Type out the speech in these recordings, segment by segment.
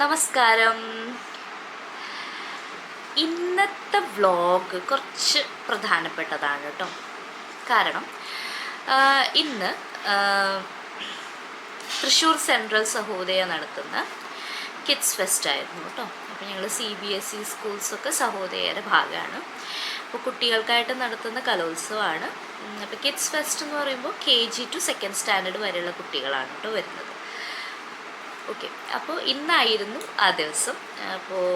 നമസ്കാരം. ഇന്നത്തെ വ്ലോഗ് കുറച്ച് പ്രധാനപ്പെട്ടതാണ് കേട്ടോ. കാരണം ഇന്ന് തൃശ്ശൂർ സെൻട്രൽ സഹോദയ നടത്തുന്ന കിഡ്സ് ഫെസ്റ്റ് ആയിരുന്നു കേട്ടോ. അപ്പോൾ ഞങ്ങൾ CBSE സ്കൂൾസൊക്കെ സഹോദയയുടെ ഭാഗമാണ്. അപ്പോൾ കുട്ടികൾക്കായിട്ട് നടത്തുന്ന കലോത്സവമാണ്. അപ്പോൾ കിഡ്സ് ഫെസ്റ്റ് എന്ന് പറയുമ്പോൾ KG to 2nd സ്റ്റാൻഡേർഡ് വരെയുള്ള കുട്ടികളാണ് കേട്ടോ വരുന്നത്. ഓക്കെ, അപ്പോൾ ഇന്നായിരുന്നു ആ ദിവസം. അപ്പോൾ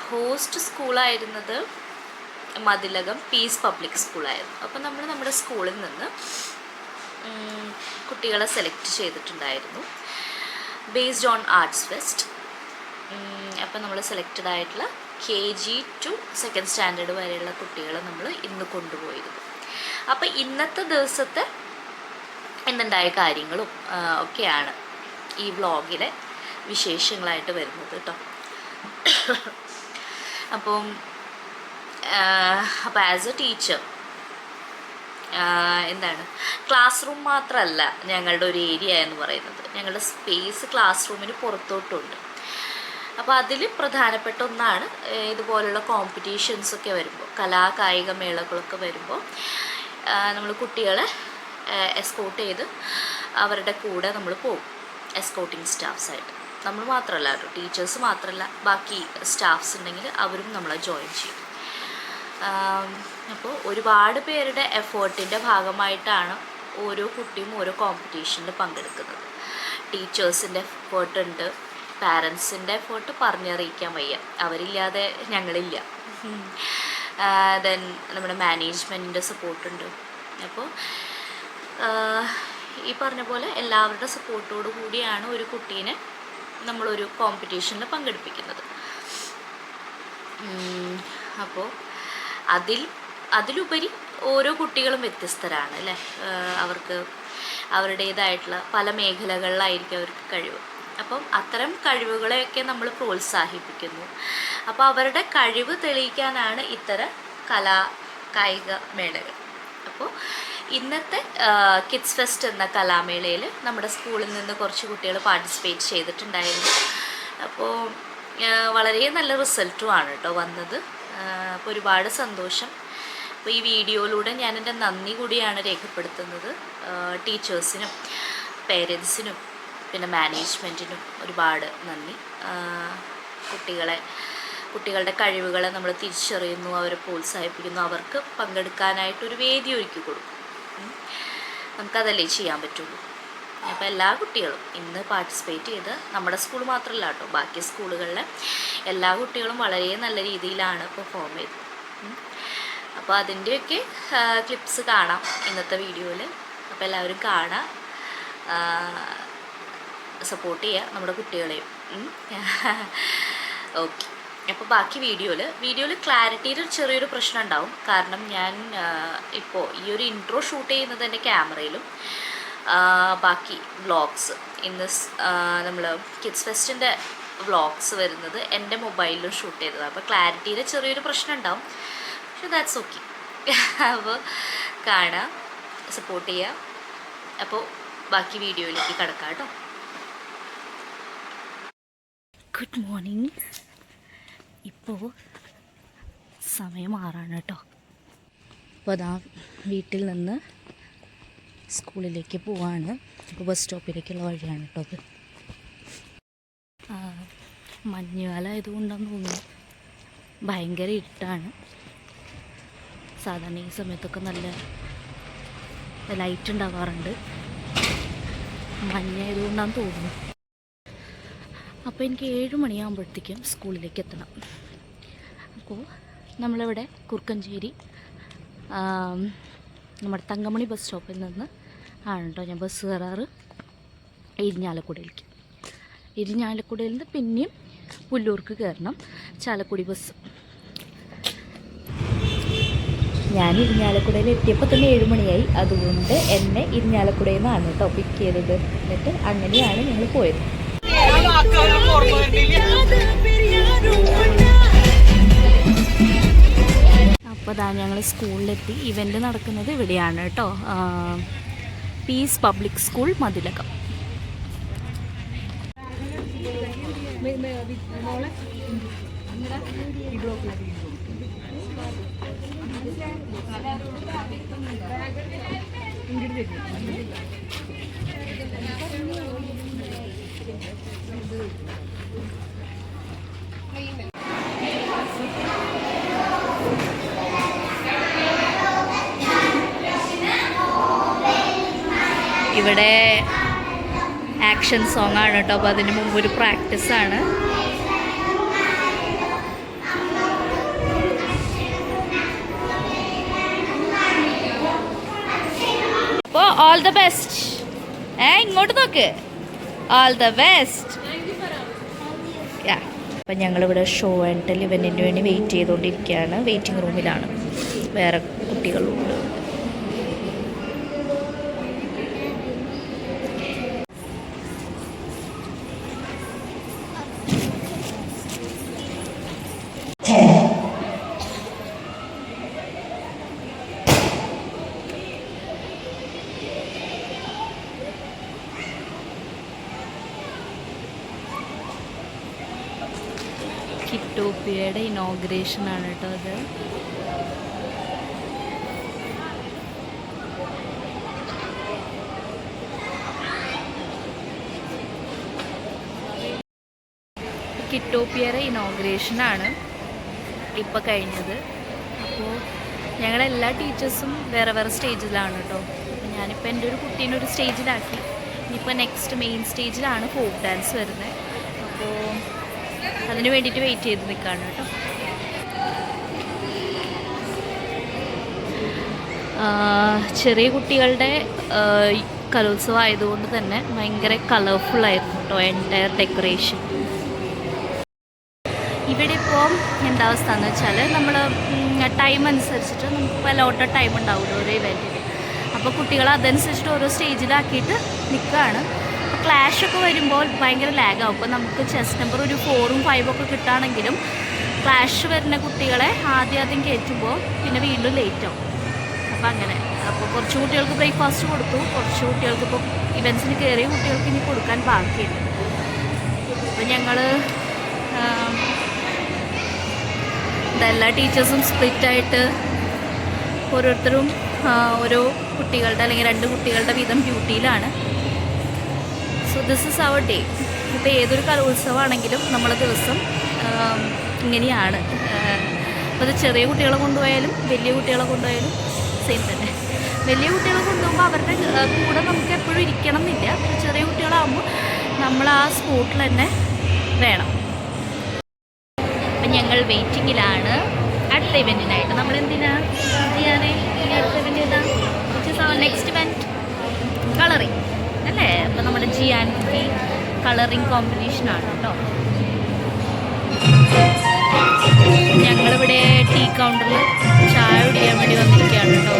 ഹോസ്റ്റ് സ്കൂളായിരുന്നത് മതിലകം പീസ് പബ്ലിക് സ്കൂളായിരുന്നു. അപ്പോൾ നമ്മൾ നമ്മുടെ സ്കൂളിൽ നിന്ന് കുട്ടികളെ സെലക്ട് ചെയ്തിട്ടുണ്ടായിരുന്നു ബേസ്ഡ് ഓൺ ആർട്സ് ഫെസ്റ്റ്. അപ്പോൾ നമ്മൾ സെലക്റ്റഡ് ആയിട്ടുള്ള KG to 2nd സ്റ്റാൻഡേർഡ് വരെയുള്ള കുട്ടികളെ നമ്മൾ ഇന്ന് കൊണ്ടുപോയിരുന്നു. അപ്പോൾ ഇന്നത്തെ ദിവസത്തെ എന്തുണ്ടായ കാര്യങ്ങളും ഒക്കെയാണ് ഈ വ്ളോഗിലെ വിശേഷങ്ങളായിട്ട് വരുന്നത് കേട്ടോ. അപ്പോൾ ആസ് എ ടീച്ചർ എന്താണ്, ക്ലാസ് റൂം മാത്രമല്ല ഞങ്ങളുടെ ഒരു ഏരിയ എന്ന് പറയുന്നത്. ഞങ്ങളുടെ സ്പേസ് ക്ലാസ് റൂമിന് പുറത്തോട്ടുണ്ട്. അപ്പോൾ അതിൽ പ്രധാനപ്പെട്ട ഒന്നാണ് ഇതുപോലുള്ള കോമ്പറ്റീഷൻസൊക്കെ വരുമ്പോൾ, കായിക മേളകളൊക്കെ വരുമ്പോൾ നമ്മൾ കുട്ടികളെ എസ്കോർട്ട് ചെയ്ത് അവരുടെ കൂടെ നമ്മൾ പോകും. എസ്കോർട്ടിങ് സ്റ്റാഫ്സായിട്ട് നമ്മൾ മാത്രമല്ല കേട്ടോ, ടീച്ചേഴ്സ് മാത്രമല്ല, ബാക്കി സ്റ്റാഫ്സ് ഉണ്ടെങ്കിൽ അവരും നമ്മളെ ജോയിൻ ചെയ്യും. അപ്പോൾ ഒരുപാട് പേരുടെ എഫേർട്ടിൻ്റെ ഭാഗമായിട്ടാണ് ഓരോ കുട്ടിയും ഓരോ കോമ്പറ്റീഷനിൽ പങ്കെടുക്കുന്നത്. ടീച്ചേഴ്സിൻ്റെ എഫേർട്ടുണ്ട്, പാരൻസിൻ്റെ എഫേർട്ട് പറഞ്ഞറിയിക്കാൻ വയ്യ, അവരില്ലാതെ ഞങ്ങളില്ല. ദെൻ നമ്മുടെ മാനേജ്മെൻറ്റിൻ്റെ സപ്പോർട്ടുണ്ട്. അപ്പോൾ ഈ പറഞ്ഞ പോലെ എല്ലാവരുടെ സപ്പോർട്ടോടു കൂടിയാണ് ഒരു കുട്ടീനെ നമ്മളൊരു കോമ്പറ്റീഷനിൽ പങ്കെടുപ്പിക്കുന്നത്. അപ്പോൾ അതിലുപരി ഓരോ കുട്ടികളും വ്യത്യസ്തരാണ് അല്ലേ. അവർക്ക് അവരുടേതായിട്ടുള്ള പല മേഖലകളിലായിരിക്കും അവർക്ക് കഴിവ്. അപ്പം അത്തരം കഴിവുകളെയൊക്കെ നമ്മൾ പ്രോത്സാഹിപ്പിക്കുന്നു. അപ്പോൾ അവരുടെ കഴിവ് തെളിയിക്കാനാണ് ഇത്തരം കായിക മേളകൾ. അപ്പോൾ ഇന്നത്തെ കിഡ്സ് ഫെസ്റ്റ് എന്ന കലാമേളയിൽ നമ്മുടെ സ്കൂളിൽ നിന്ന് കുറച്ച് കുട്ടികൾ പാർട്ടിസിപ്പേറ്റ് ചെയ്തിട്ടുണ്ടായിരുന്നു. അപ്പോൾ വളരെ നല്ല റിസൾട്ടുമാണ് കേട്ടോ വന്നത്. അപ്പോൾ ഒരുപാട് സന്തോഷം. അപ്പോൾ ഈ വീഡിയോയിലൂടെ ഞാൻ എൻ്റെ നന്ദി കൂടിയാണ് രേഖപ്പെടുത്തുന്നത്. ടീച്ചേഴ്സിനും പേരൻസിനും പിന്നെ മാനേജ്മെൻറ്റിനും ഒരുപാട് നന്ദി. കുട്ടികളുടെ കഴിവുകളെ നമ്മൾ തിരിച്ചറിയുന്നു, അവരെ പ്രോത്സാഹിപ്പിക്കുന്നു, അവർക്ക് പങ്കെടുക്കാനായിട്ടൊരു വേദി ഒരുക്കി കൊടുക്കും. നമുക്കതല്ലേ ചെയ്യാൻ പറ്റുള്ളൂ. അപ്പോൾ എല്ലാ കുട്ടികളും ഇന്ന് പാർട്ടിസിപ്പേറ്റ് ചെയ്ത്, നമ്മുടെ സ്കൂൾ മാത്രമല്ല കേട്ടോ, ബാക്കി സ്കൂളുകളിലെ എല്ലാ കുട്ടികളും വളരെ നല്ല രീതിയിലാണ് പെർഫോം ചെയ്തത്. അപ്പോൾ അതിൻ്റെയൊക്കെ ക്ലിപ്സ് കാണാം ഇന്നത്തെ വീഡിയോയിൽ. അപ്പോൾ എല്ലാവരും കാണാം, സപ്പോർട്ട് ചെയ്യുക നമ്മുടെ കുട്ടികളെയും. ഓക്കെ, അപ്പോൾ ബാക്കി വീഡിയോയിൽ ക്ലാരിറ്റിയിൽ ചെറിയൊരു പ്രശ്നം ഉണ്ടാവും. കാരണം ഞാൻ ഇപ്പോൾ ഈ ഒരു ഇൻട്രോ ഷൂട്ട് ചെയ്യുന്നത് എൻ്റെ ക്യാമറയിലും, ബാക്കി വ്ളോഗ്സ് ഇന്ന് നമ്മൾ കിഡ്സ് ഫെസ്റ്റിൻ്റെ വ്ളോഗ്സ് വരുന്നത് എൻ്റെ മൊബൈലിലും ഷൂട്ട് ചെയ്തതാണ്. അപ്പോൾ ക്ലാരിറ്റിയിൽ ചെറിയൊരു പ്രശ്നം ഉണ്ടാവും, പക്ഷെ ദാറ്റ്സ് ഓക്കെ. അപ്പോൾ കാണാം, സപ്പോർട്ട് ചെയ്യുക. അപ്പോൾ ബാക്കി വീഡിയോയിലേക്ക് കിടക്കാം കേട്ടോ. Good morning. ഇപ്പോൾ സമയം 6 കേട്ടോ. അപ്പോൾ അതാ വീട്ടിൽ നിന്ന് സ്കൂളിലേക്ക് പോവാണ്. ഇപ്പോൾ ബസ് സ്റ്റോപ്പിലേക്കുള്ള വഴിയാണ് കേട്ടോ അത്. മഞ്ഞുകാലം ആയതുകൊണ്ടാണെന്ന് തോന്നുന്നു ഭയങ്കര ഇരുട്ടാണ്. സാധാരണ ഈ സമയത്തൊക്കെ നല്ല ലൈറ്റ് ഉണ്ടാവാറുണ്ട്, മഞ്ഞായതുകൊണ്ടാണെന്ന് തോന്നുന്നു. അപ്പോൾ എനിക്ക് 7 മണിയാകുമ്പോഴത്തേക്കും സ്കൂളിലേക്ക് എത്തണം. അപ്പോൾ നമ്മളിവിടെ കുറുക്കഞ്ചേരി നമ്മുടെ തങ്കമണി ബസ് സ്റ്റോപ്പിൽ നിന്ന് ആണ് കേട്ടോ ഞാൻ ബസ് കയറാറ് ഇരിഞ്ഞാലക്കുടയിലേക്ക്. ഇരിഞ്ഞാലക്കുടയിൽ നിന്ന് പിന്നെയും പുല്ലൂർക്ക് കയറണം, ചാലക്കുടി ബസ്. ഞാൻ ഇരിഞ്ഞാലക്കുടയിൽ എത്തിയപ്പോൾ തന്നെ 7 മണിയായി. അതുകൊണ്ട് എന്നെ ഇരിഞ്ഞാലക്കുടയിൽ നിന്നാണ് കേട്ടോ പിക്ക് ചെയ്തത്. എന്നിട്ട് അങ്ങനെയാണ് ഞങ്ങൾ പോയത്. അപ്പോൾ അതാ ഞങ്ങൾ സ്കൂളിലെത്തി. ഇവൻ്റ് നടക്കുന്നത് ഇവിടെയാണ് കേട്ടോ, പീസ് പബ്ലിക് സ്കൂൾ മതിലകം. ഇവിടെ ആക്ഷൻ സോങ് ആണ് കേട്ടോ. അപ്പോൾ അതിന് മുമ്പ് ഒരു പ്രാക്ടീസാണ്. അപ്പോൾ ഓൾ ദ ബെസ്റ്റ്. ഇങ്ങോട്ട് നോക്ക്. All the best. അപ്പം ഞങ്ങളിവിടെ ഷോ ആൻഡ് ടെൽ ഇവൻറ്റിന് വേണ്ടി വെയിറ്റ് ചെയ്തുകൊണ്ടിരിക്കുകയാണ്. വെയിറ്റിംഗ് റൂമിലാണ്. വേറെ കുട്ടികളുണ്ട്. കിറ്റോപ്പിയയുടെ ഇനോഗ്രേഷൻ ആണ് കേട്ടോ അത്. കിറ്റോപ്പിയയുടെ ഇനോഗ്രേഷനാണ് ഇപ്പോൾ കഴിഞ്ഞത്. അപ്പോൾ ഞങ്ങളെല്ലാ ടീച്ചേഴ്സും വേറെ വേറെ സ്റ്റേജിലാണ് കേട്ടോ. ഞാനിപ്പോൾ എൻ്റെ ഒരു കുട്ടീനെ ഒരു സ്റ്റേജിലാക്കി. ഇനിയിപ്പോൾ നെക്സ്റ്റ് മെയിൻ സ്റ്റേജിലാണ് ഫോക്ക് ഡാൻസ് വരുന്നത്. അപ്പോൾ അതിന് വേണ്ടിയിട്ട് വെയിറ്റ് ചെയ്ത് നിൽക്കുകയാണ് കേട്ടോ. ചെറിയ കുട്ടികളുടെ കലോത്സവം ആയതുകൊണ്ട് തന്നെ ഭയങ്കര കളർഫുള്ളായിരുന്നു കേട്ടോ എൻറ്റയർ ഡെക്കറേഷൻ. ഇവിടെ ഇപ്പോൾ എന്താ അവസ്ഥ എന്ന് വെച്ചാൽ നമ്മൾ ടൈം അനുസരിച്ചിട്ട് നമുക്ക് അലോട്ടഡ് ടൈം ഉണ്ടാവില്ല ഓരോ ഇവൻറ്റിന്. അപ്പോൾ കുട്ടികൾ അതനുസരിച്ചിട്ട് ഓരോ സ്റ്റേജിലാക്കിയിട്ട് നിൽക്കുകയാണ്. ക്ലാഷൊക്കെ വരുമ്പോൾ ഭയങ്കര ലാഗാവും. അപ്പോൾ നമുക്ക് ചെസ് നമ്പർ ഒരു 4ഉം 5ഉം കിട്ടുകയാണെങ്കിലും ക്ലാഷ് വരുന്ന കുട്ടികളെ ആദ്യം കയറ്റുമ്പോൾ പിന്നെ വീണ്ടും ലേറ്റ് ആവും. അപ്പോൾ അങ്ങനെ അപ്പോൾ കുറച്ച് കുട്ടികൾക്ക് ബ്രേക്ക്ഫാസ്റ്റ് കൊടുത്തു. കുറച്ച് കുട്ടികൾക്ക് ഇപ്പോൾ ഇവൻറ്റ്സിന് കയറിയ കുട്ടികൾക്ക് ഇനി കൊടുക്കാൻ ബാക്കിയുണ്ട്. അപ്പോൾ ഞങ്ങൾ എല്ലാ ടീച്ചേഴ്സും സ്പ്ലിറ്റായിട്ട് ഓരോരുത്തരും ഓരോ കുട്ടികളുടെ അല്ലെങ്കിൽ 2 കുട്ടികളുടെ വീതം ഡ്യൂട്ടിയിലാണ്. So this is our day. ഇപ്പോൾ ഏതൊരു കലോത്സവമാണെങ്കിലും നമ്മളെ ദിവസം ഇങ്ങനെയാണ്. അപ്പോൾ അത് ചെറിയ കുട്ടികളെ കൊണ്ടുപോയാലും വലിയ കുട്ടികളെ കൊണ്ടുപോയാലും സെയിം തന്നെ. വലിയ കുട്ടികളെ കൊണ്ടുപോകുമ്പോൾ അവരുടെ കൂടെ നമുക്ക് എപ്പോഴും ഇരിക്കണം എന്നില്ല. ചെറിയ കുട്ടികളാകുമ്പോൾ നമ്മൾ ആ സ്പോട്ടിൽ തന്നെ വേണം. അപ്പം ഞങ്ങൾ വെയിറ്റിങ്ങിലാണ് അടുത്ത ഇവൻറ്റിനായിട്ട്. നമ്മളെന്തിനാണ് ചെയ്യാൻ അടുത്ത ഇവൻറ്റ് ഏതാ? നെക്സ്റ്റ് ഇവൻറ്റ് കളറിങ് അല്ലേ? അപ്പോൾ നമ്മുടെ GNP കളറിങ് കോമ്പറ്റീഷനാണ് കേട്ടോ. ഞങ്ങളിവിടെ ടീ കൗണ്ടറിൽ ചായ കുടിക്കാൻ വേണ്ടി വന്നിരിക്കുകയാണ് കേട്ടോ.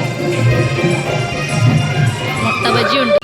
മുട്ട ബജിയുണ്ട്.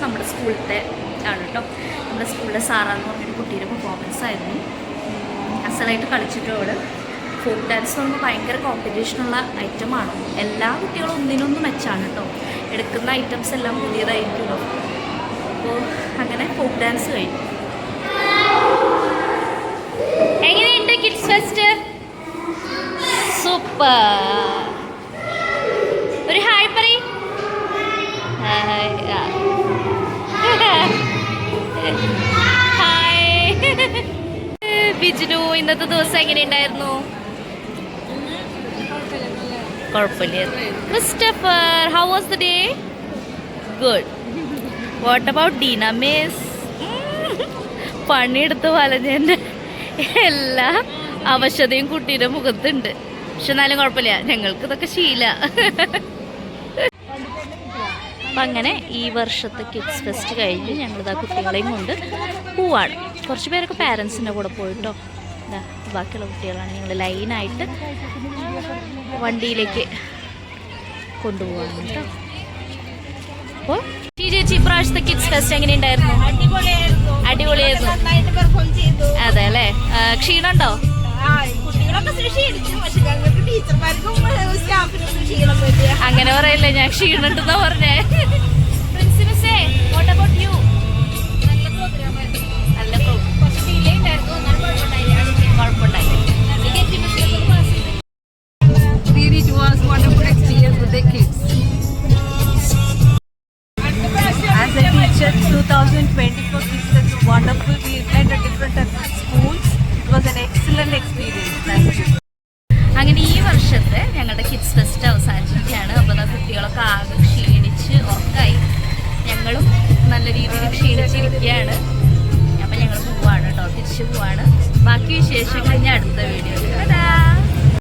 നമ്മുടെ സ്കൂളിലത്തെ ആണ് കേട്ടോ. നമ്മുടെ സ്കൂളിലെ സാറാന്ന് പറഞ്ഞൊരു കുട്ടിയുടെ പെർഫോമൻസ് ആയിരുന്നു. അസലായിട്ട് കളിച്ചിട്ടോട്. ഫോക്ക് ഡാൻസ് എന്ന് പറയുമ്പോൾ ഭയങ്കര കോമ്പറ്റീഷനുള്ള ഐറ്റമാണ്. എല്ലാ കുട്ടികളും ഒന്നിനൊന്നും മെച്ചാണ് കേട്ടോ. എടുക്കുന്ന ഐറ്റംസ് എല്ലാം പുതിയതായിരിക്കുമല്ലോ. അപ്പോൾ അങ്ങനെ ഫോക്ക് ഡാൻസ് കഴിഞ്ഞു. എങ്ങനെയുണ്ട് കിഡ്സ് ഫെസ്റ്റ്? സൂപ്പർ. ഒരു ഹായ് പറ. ഹായ് ബിജുനു, ഇന്നത്തെ ദിവസം എങ്ങനെയുണ്ടായിരുന്നു? കുഴപ്പമില്ലായിരുന്നു. Christopher, how was the day? Good. What about Deena miss? പണിയെടുത്ത് വലഞ്ഞതിൻ്റെ എല്ലാ അവശതയും കുട്ടിയുടെ മുഖത്തുണ്ട്. പക്ഷെ എന്നാലും കുഴപ്പമില്ല, ഞങ്ങൾക്ക് ഇതൊക്കെ ശീല. അപ്പം അങ്ങനെ ഈ വർഷത്തെ കിഡ്സ് ഫെസ്റ്റ് കഴിഞ്ഞ് ഞങ്ങളിതാ കുട്ടികളെയും കൊണ്ട് പോവാണ്. കുറച്ച് പേരൊക്കെ പാരൻസിൻ്റെ കൂടെ പോയിട്ടോ. ഇതാ ബാക്കിയുള്ള കുട്ടികളാണ് ഞങ്ങൾ ലൈനായിട്ട് വണ്ടിയിലേക്ക് കൊണ്ടുപോകാൻ കേട്ടോ. അപ്പോൾ ചേച്ചി ഇപ്രാവശ്യത്തെ കിഡ്സ് ഫെസ്റ്റ് എങ്ങനെയുണ്ടായിരുന്നു? അടിപൊളിയായിരുന്നു. അതെ അല്ലേ? ക്ഷീണുണ്ടോ? അങ്ങനെ പറയല്ലേ, ഞാൻ ക്ഷീണുണ്ടെന്നാ പറഞ്ഞേ. പ്രിൻസിപ്പൽസേ, വാട്ട് അബൌട്ട് യു? നല്ല കുഴപ്പമുണ്ടായി. Really, it was wonderful experience with the kids. As a teacher, 2024 Kids Fest was wonderful. We met at different schools. It was an excellent experience. Thank you. അങ്ങനെ ഈ വർഷത്തെ ഞങ്ങളുടെ കിഡ്സ് ഫെസ്റ്റ് അവസാനിച്ചിരിക്കുകയാണ്. അപ്പോൾ കുട്ടികളൊക്കെ ആകെ ക്ഷീണിച്ച് ഉറക്കായി, ഞങ്ങളും നല്ല രീതിയിൽ ക്ഷീണിച്ചിരിക്കുകയാണ്. അപ്പം ഞങ്ങൾ പോവാണ് കേട്ടോ, തിരിച്ചു പോവാണ്. ബാക്കി വിശേഷങ്ങൾ ഞാൻ അടുത്ത വീഡിയോയിൽ.